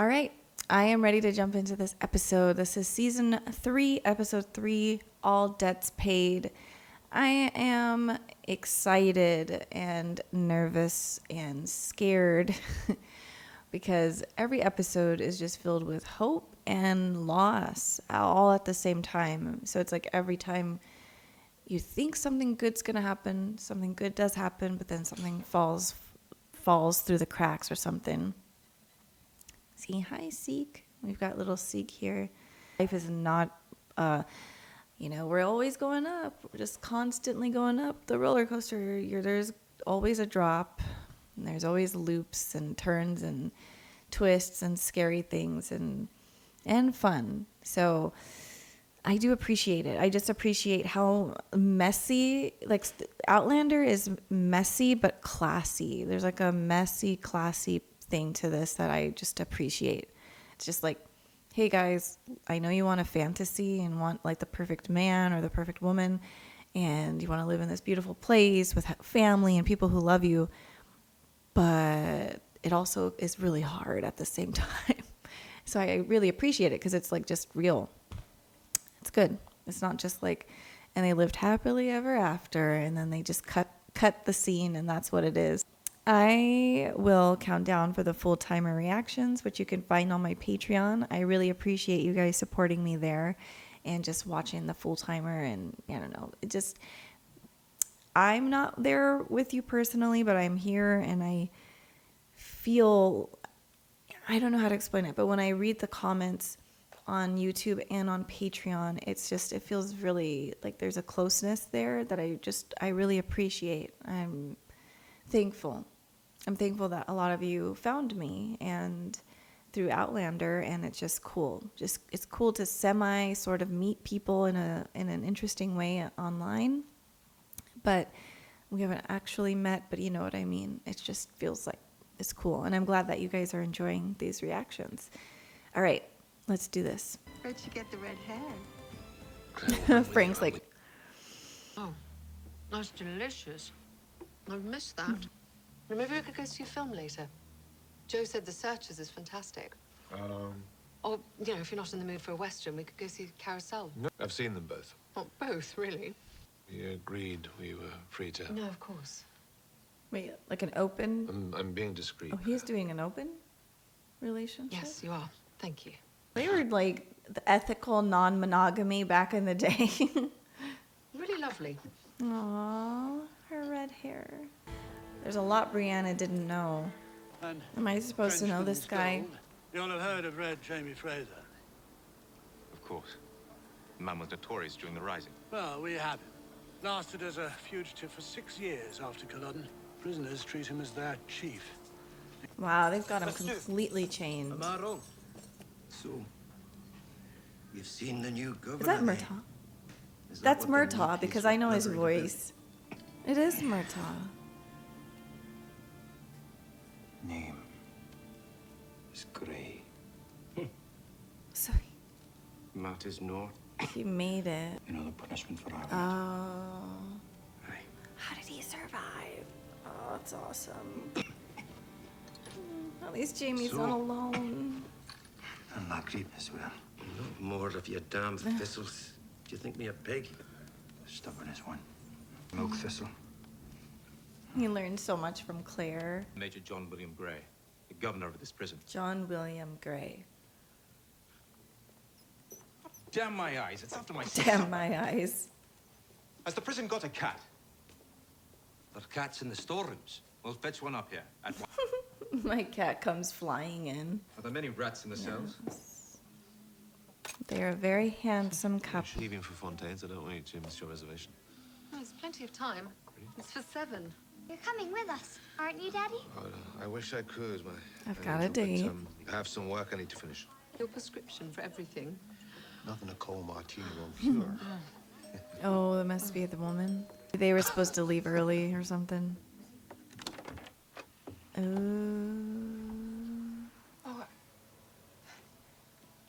All right, I am ready to jump into this episode. This is season 3, episode 3, All Debts Paid. I am excited and nervous and scared because every episode is just filled with hope and loss all at the same time. So it's like every time you think something good's going to happen, something good does happen, but then something falls through the cracks or something. See, hi, Seek. We've got little Seek here. Life is not, we're always going up. We're just constantly going up the roller coaster. There's always a drop, and there's always loops and turns and twists and scary things and fun. So I do appreciate it. I just appreciate how messy, like Outlander is messy but classy. There's like a messy, classy thing to this that I just appreciate. It's just like, hey guys, I know you want a fantasy and want like the perfect man or the perfect woman, and you want to live in this beautiful place with family and people who love you, but it also is really hard at the same time. So I really appreciate it because it's like just real. It's good. It's not just like, and they lived happily ever after, and then they just cut the scene, and that's what it is. I will count down for the full-timer reactions, which you can find on my Patreon. I really appreciate you guys supporting me there and just watching the full-timer. And I don't know, I'm not there with you personally, but I'm here and I feel, I don't know how to explain it, but when I read the comments on YouTube and on Patreon, it feels really like there's a closeness there that I really appreciate. I'm thankful that a lot of you found me and through Outlander, and it's just cool. It's cool to semi sort of meet people in an interesting way online, but we haven't actually met, but you know what I mean. It just feels like it's cool, and I'm glad that you guys are enjoying these reactions. All right, let's do this. Where'd you get the red hair? Frank's like, oh, that's delicious. I've missed that. Maybe we could go see a film later. Joe said The Searchers is fantastic. Or, if you're not in the mood for a Western, we could go see Carousel. No, I've seen them both. Not both, really. We agreed we were free to... No, of course. wait, like an open? I'm being discreet. Oh, he's doing an open relationship? Yes, you are. Thank you. They were like the ethical non-monogamy back in the day. Really lovely. Aww, her red hair. There's a lot Brianna didn't know. Am I supposed to know this guy? You'll have heard of Red Jamie Fraser. Of course. The man was notorious during the Rising. Well, we have him. Lasted as a fugitive for 6 years after Culloden. Prisoners treat him as their chief. Wow, they've got him completely chained. Am I wrong? So, you've seen the new governor? Is that Murtaugh? That's Murtaugh, because I know his voice. It is Murtaugh. Name is Grey. So Matters north. he made it. You know the punishment for our Oh. Aye. How did he survive? Oh, that's awesome. At least Jamie's not alone. And Marguerite as well. No more of your damn thistles. Do you think me a pig? Stubborn as one. Milk thistle. He learned so much from Claire. Major John William Gray, the governor of this prison. John William Gray. Damn my eyes, it's after my... Damn my eyes. Has the prison got a cat? There are cats in the storerooms. Well, fetch one up here. At once. My cat comes flying in. Are there many rats in the cells? They're a very handsome couple. Leaving for Fontaine's, I don't want you to miss your reservation. Oh, there's plenty of time. It's for 7. You're coming with us, aren't you, Daddy? I wish I could. I've got a date. I have some work I need to finish. Your prescription for everything. Nothing a cold martini won't cure. Oh, that must be the woman. They were supposed to leave early or something. Oh,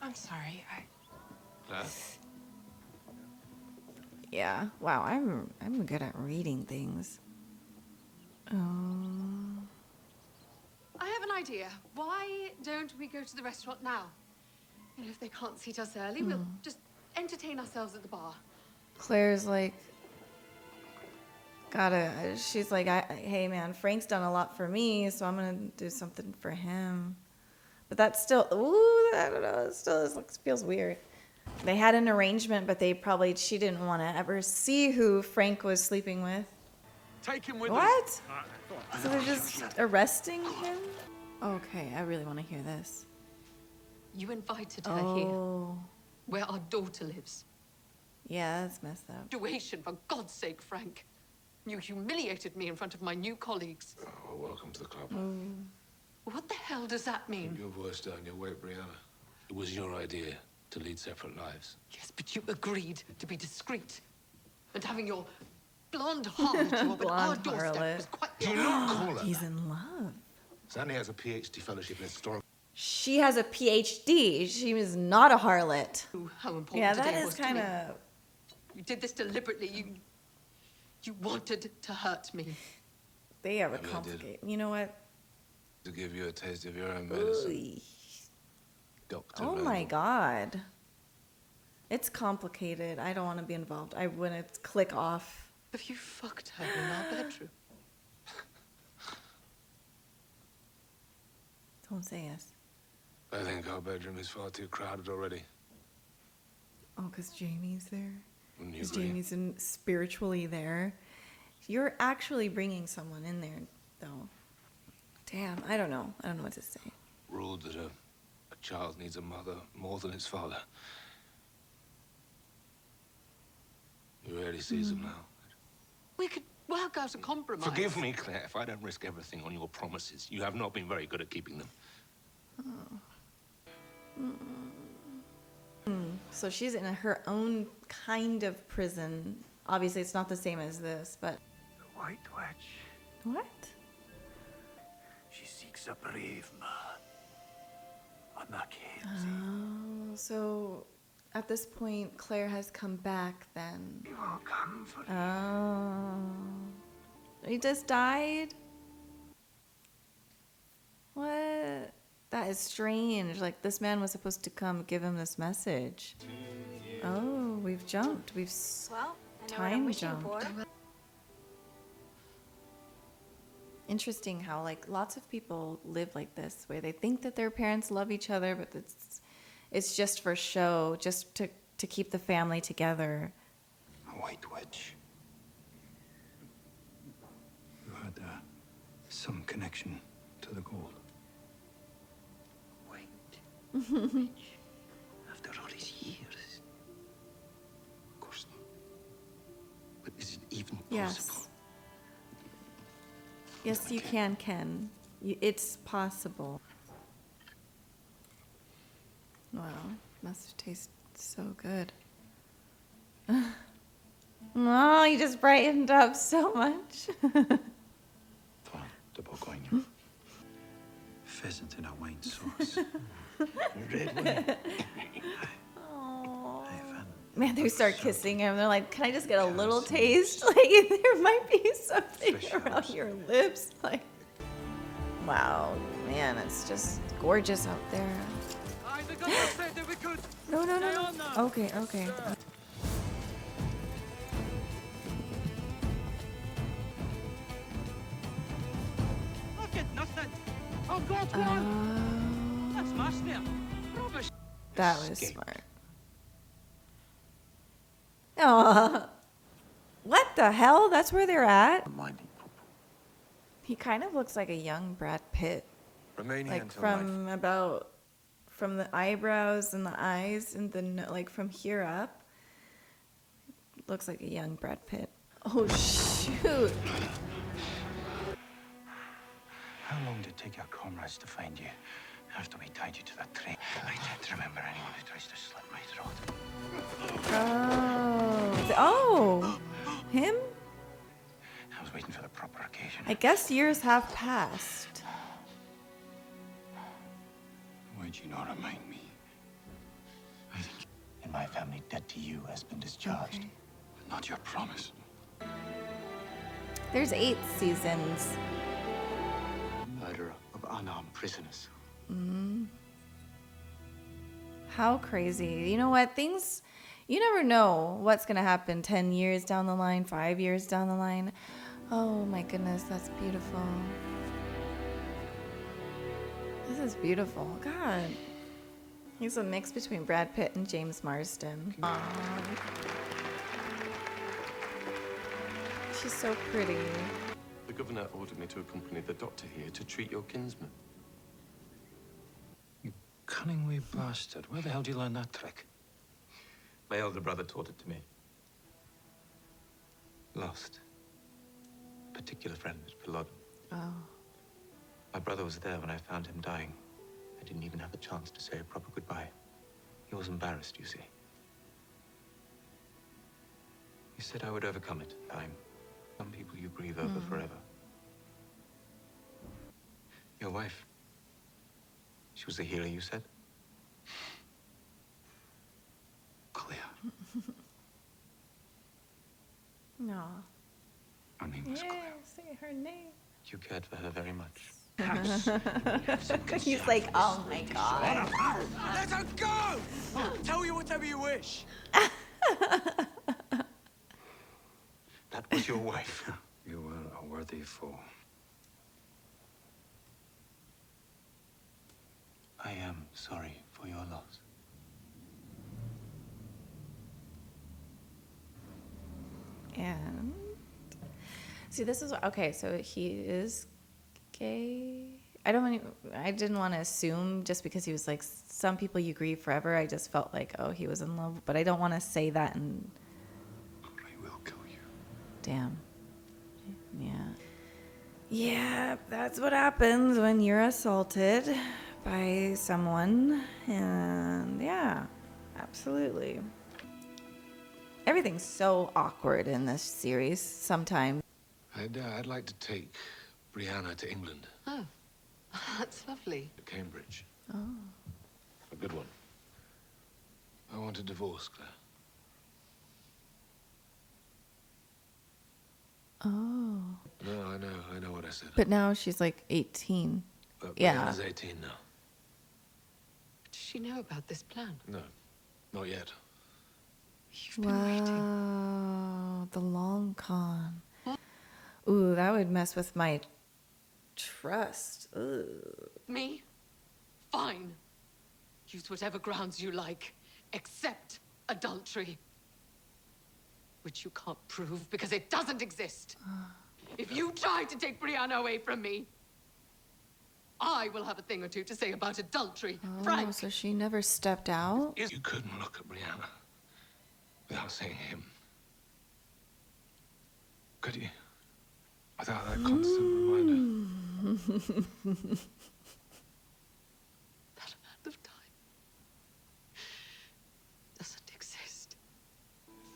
I'm sorry. Claire? Yeah. Wow, I'm good at reading things. Oh. I have an idea. Why don't we go to the restaurant now? You know, if they can't seat us early, we'll just entertain ourselves at the bar. Claire's like, she's like, hey man, Frank's done a lot for me, so I'm gonna do something for him. But that's still, I don't know, it still feels weird. They had an arrangement, but she didn't want to ever see who Frank was sleeping with. Take him with What? us. So they're just arresting him? Okay, I really want to hear this. You invited her here, where our daughter lives. Yeah, that's messed up. Situation, for God's sake, Frank. You humiliated me in front of my new colleagues. Oh, well, welcome to the club. What the hell does that mean? Keep your voice down, your weight, Brianna. It was your idea to lead separate lives. Yes, but you agreed to be discreet. And having your blonde harlot up at our doorstep was quite... Do not call her He's that. in love. Sandy has a PhD fellowship in historical... She has a PhD. She was not a harlot. How important Yeah, that today is was to me. kind of... You did this deliberately. You wanted to hurt me. They have a I did. complicated... You know what? To give you a taste of your own medicine. Ooh. Dr. Oh Randall. my God. It's complicated. I don't want to be involved. I want to click off. Have you fucked her in our bedroom? Don't say yes. I think our bedroom is far too crowded already. Oh, because Jamie's there? Wouldn't you Because agree? Jamie's spiritually there. You're actually bringing someone in there, though. Damn, I don't know. I don't know what to say. Ruled that a child needs a mother more than its father. He rarely sees them now. We could work out a compromise. Forgive me, Claire, if I don't risk everything on your promises. You have not been very good at keeping them. So she's in her own kind of prison. Obviously, it's not the same as this, but... The White Witch. What? She seeks a brave man. Oh, so at this point, Claire has come back then. He will come for you. Oh. He just died? What? That is strange. Like, this man was supposed to come give him this message. Oh, we've jumped. We've Well, I know what time I'm wishing jumped. for. Interesting how, like, lots of people live like this, where they think that their parents love each other, but it's just for show, just to keep the family together. A White Witch. You had some connection to the gold. White Witch. After all these years. Of course not. But is it even possible? Yes. Yes, you can, Ken. It's possible. Wow, must taste so good. Oh, you just brightened up so much. Fan de Bourgogne. Pheasant in a wine sauce. Red wine. Oh. Hey, Fan. Man, they start kissing him. They're like, "Can I just get a little taste? Like, there might be something Fish around house. your lips." Like, wow, man, it's just gorgeous out there. I the governor said that we could. No, no, no, Stay no. on now. Okay, okay. Look at nothing. Oh, God, one. That's my snare. Rubbish. That was Escape. smart. Aw. What the hell? That's where they're at? Minding people. He kind of looks like a young Brad Pitt. Romania Like until life. from the eyebrows and the eyes and like from here up. Looks like a young Brad Pitt. Oh shoot. How long did it take your comrades to find you after we tied you to that train? I can't remember anyone who tries to slit my throat. Oh, him? I was waiting for the proper occasion. I guess years have passed. Why'd you not remind me? I think in my family, debt to you has been discharged. Okay. But not your promise. There's 8 seasons. Murderer of unarmed prisoners. How crazy. You know what? Things, you never know what's going to happen 10 years down the line, 5 years down the line. Oh my goodness, that's beautiful. This is beautiful. God. He's a mix between Brad Pitt and James Marsden. Aww. She's so pretty. The governor ordered me to accompany the doctor here to treat your kinsman. You cunning wee bastard. Where the hell did you learn that trick? My elder brother taught it to me. Lost. A particular friend at Culloden. Oh. My brother was there when I found him dying. I didn't even have a chance to say a proper goodbye. He was embarrassed, you see. He said I would overcome it in time. Some people you grieve over forever. Your wife. She was the healer, you said? Clea. No. Her name was Clea. Say her name. You cared for her very much. He's like, oh my God. Let her go! Tell you whatever you wish. That was your wife. You were a worthy foe. I am sorry for your loss. And see, this is okay. So he is gay. I didn't want to assume just because he was like, some people you grieve forever. I just felt like, oh, he was in love, but I don't want to say that. And I will kill you. damn. Yeah, that's what happens when you're assaulted by someone. And yeah, absolutely. Everything's so awkward in this series sometimes. I'd like to take Brianna to England. Oh, that's lovely. To Cambridge. Oh. A good one. I want a divorce, Claire. Oh. No, I know what I said. But now she's like 18. But Yeah. Brianna's 18 now. Does she know about this plan? No, not yet. You've been waiting. Wow, the long con. Ooh, that would mess with my trust. Ooh. Me? Fine. Use whatever grounds you like, except adultery. Which you can't prove because it doesn't exist. If you try to take Brianna away from me, I will have a thing or two to say about adultery. Oh, Frank! so she never stepped out? You couldn't look at Brianna without saying him. Could you? Without that constant reminder. That amount of time doesn't exist.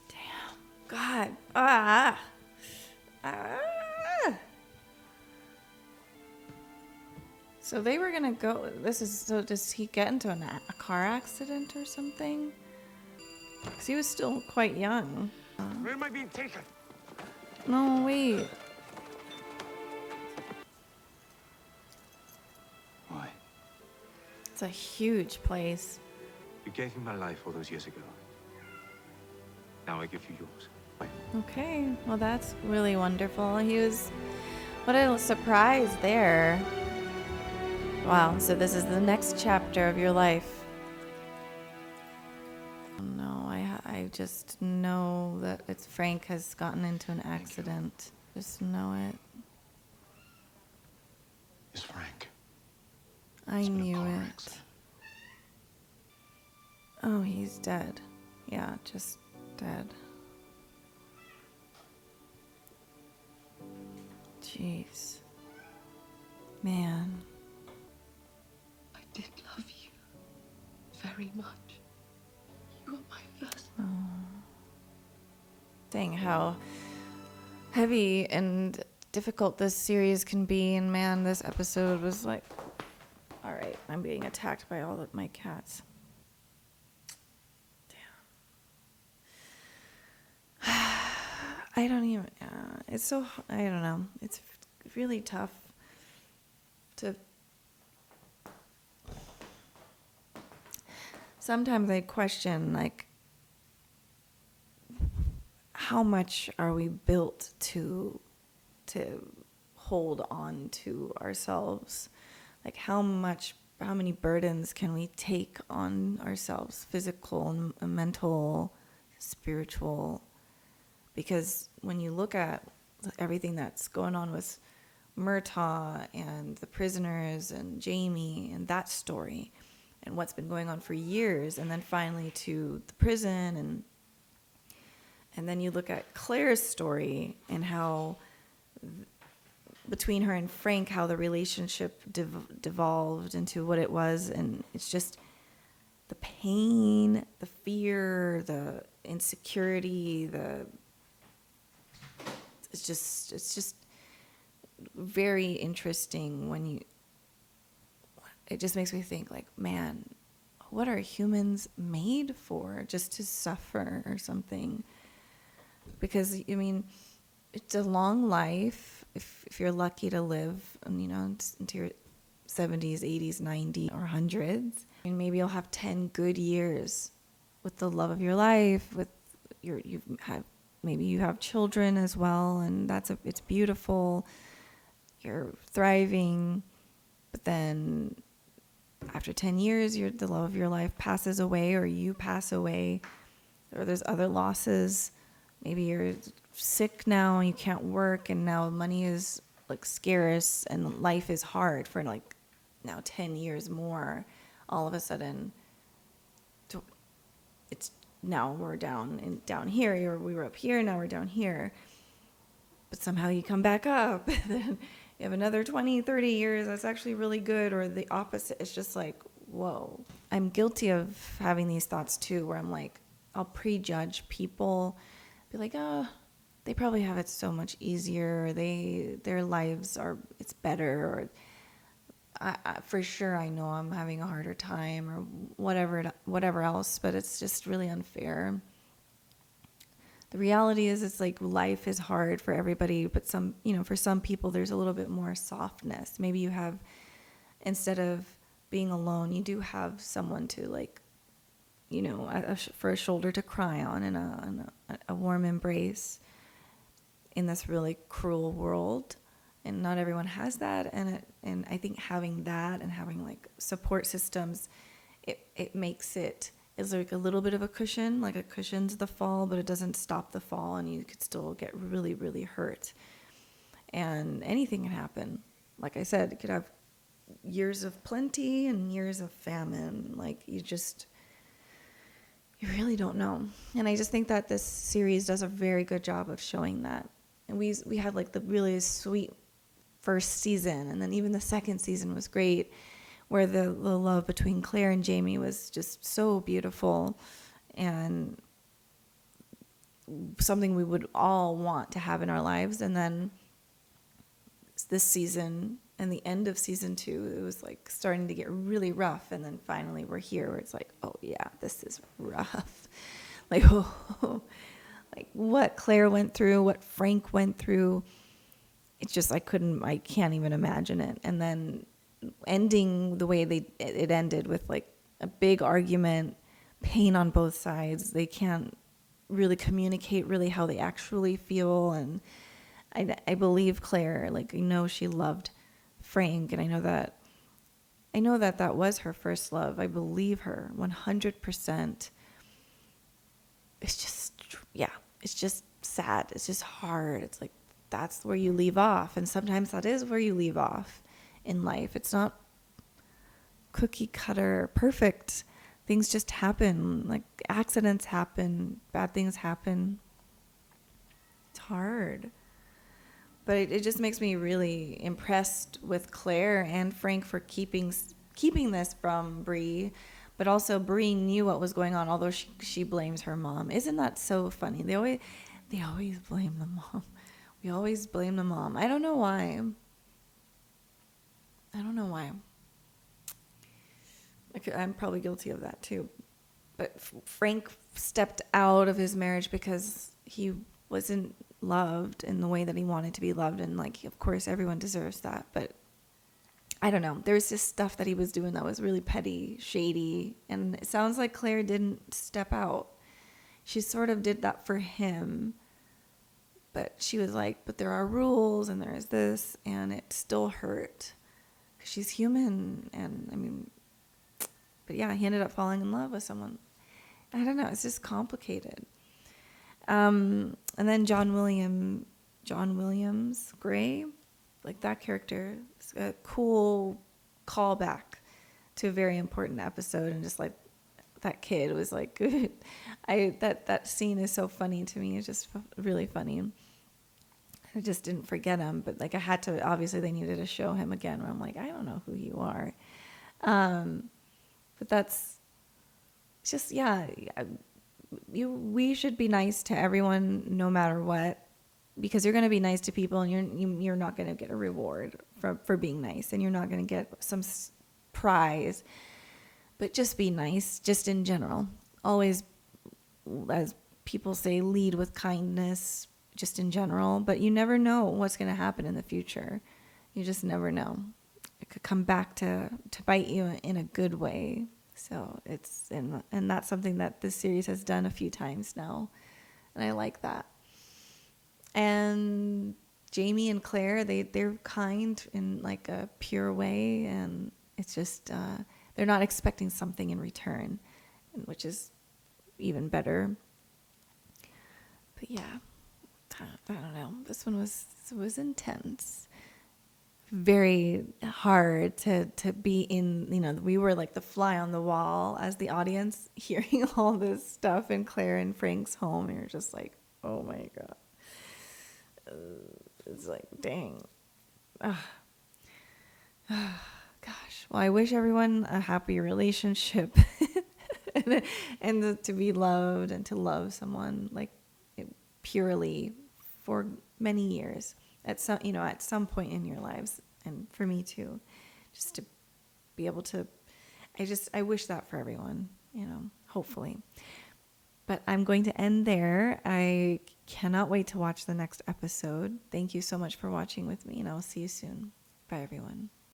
Damn. God. Ah. So they were gonna go. So does he get into a car accident or something? Because he was still quite young. Where am I being taken? No, wait. Why? It's a huge place. You gave me my life all those years ago. Now I give you yours. Okay, well that's really wonderful. What a surprise there. Wow, so this is the next chapter of your life. Oh, no, I just know that Frank has gotten into an accident. Just know it. It's Frank. I It's been a knew car it. accident. Oh, he's dead. Yeah, just dead. Jeez. Man. I did love you very much. You were my first. Saying how heavy and difficult this series can be, and man, this episode was like, all right, I'm being attacked by all of my cats. Damn. I don't even, it's so, I don't know, it's really tough to sometimes I question, like, how much are we built to hold on to ourselves? Like, how many burdens can we take on ourselves, physical and mental, spiritual? Because when you look at everything that's going on with Murtaugh and the prisoners and Jamie and that story and what's been going on for years, and then finally to the prison, and then you look at Claire's story and how between her and Frank, how the relationship devolved into what it was, and it's just the pain, the fear, the insecurity, it's just very interesting when it just makes me think, like, man, what are humans made for? Just to suffer or something? Because, I mean, it's a long life if you're lucky to live, into your 70s, 80s, 90s, or hundreds. And maybe you'll have 10 good years with the love of your life, with maybe you have children as well, and it's beautiful. You're thriving, but then after 10 years, the love of your life passes away, or you pass away, or there's other losses. Maybe you're sick now and you can't work, and now money is like scarce and life is hard for like now 10 years more. All of a sudden, it's now we're down here, or we were up here, now we're down here. But somehow you come back up, then you have another 20, 30 years that's actually really good, or the opposite. It's just like, whoa. I'm guilty of having these thoughts too, where I'm like, I'll prejudge people, be like, they probably have it so much easier, or their lives it's better, or I for sure I know I'm having a harder time, or whatever else, but it's just really unfair. The reality is, it's like life is hard for everybody, but for some people there's a little bit more softness. Maybe you have, instead of being alone, you do have someone to, like, for a shoulder to cry on, and a warm embrace in this really cruel world. And not everyone has that, and I think having that and having like support systems, it makes it is like a little bit of a cushion, like it cushions the fall, but it doesn't stop the fall, and you could still get really, really hurt. And anything can happen. Like I said, it could have years of plenty and years of famine. Like, you really don't know. And I just think that this series does a very good job of showing that. And we had like the really sweet first season, and then even the second season was great, where the love between Claire and Jamie was just so beautiful, and something we would all want to have in our lives. And then this season and the end of season 2, it was like starting to get really rough, and then finally we're here where it's like, oh yeah, this is rough. Like, like what Claire went through, what Frank went through, it's just, I can't even imagine it. And then ending the way it ended, with like a big argument, pain on both sides. They can't really communicate really how they actually feel. And I believe Claire, like, she loved Frank, and I know that was her first love. I believe her 100%. It's just sad. It's just hard. It's like, that's where you leave off. And sometimes that is where you leave off in life. It's not cookie cutter perfect. Things just happen. Like, accidents happen, bad things happen. It's hard. But it just makes me really impressed with Claire and Frank for keeping this from Bree. But also, Bree knew what was going on, although she blames her mom. Isn't that so funny? They always blame the mom. We always blame the mom. I don't know why. I'm probably guilty of that too. But Frank stepped out of his marriage because he wasn't loved in the way that he wanted to be loved. And, like, of course, everyone deserves that. But I don't know. There's just stuff that he was doing that was really petty, shady. And it sounds like Claire didn't step out. She sort of did that for him. But she was like, but there are rules and there's this. And it still hurt. Because she's human. And I mean, but yeah, he ended up falling in love with someone. I don't know. It's just complicated. And then John Williams Gray, like that character, it's a cool callback to a very important episode, and just like that kid was like good. That scene is so funny to me. It's just really funny. I just didn't forget him, but like I had to. Obviously, they needed to show him again. Where I'm like, I don't know who you are, but that's just we should be nice to everyone no matter what, because you're going to be nice to people and you're not going to get a reward for being nice, and you're not going to get some prize, but just be nice, just in general. Always, as people say, lead with kindness, just in general, but you never know what's going to happen in the future. You just never know. It could come back to bite you in a good way. So and that's something that this series has done a few times now, and I like that. And Jamie and Claire, they're kind in like a pure way, and it's just they're not expecting something in return, which is even better. But yeah, I don't know. This one was intense. Very hard to be in, we were like the fly on the wall as the audience, hearing all this stuff in Claire and Frank's home, and you're just like, oh my God. It's like, dang. Gosh. Well, I wish everyone a happy relationship and to be loved and to love someone like purely for many years. At some point in your lives, and for me too, just to be able to, I wish that for everyone, hopefully. But I'm going to end there. I cannot wait to watch the next episode. Thank you so much for watching with me, and I'll see you soon. Bye, everyone.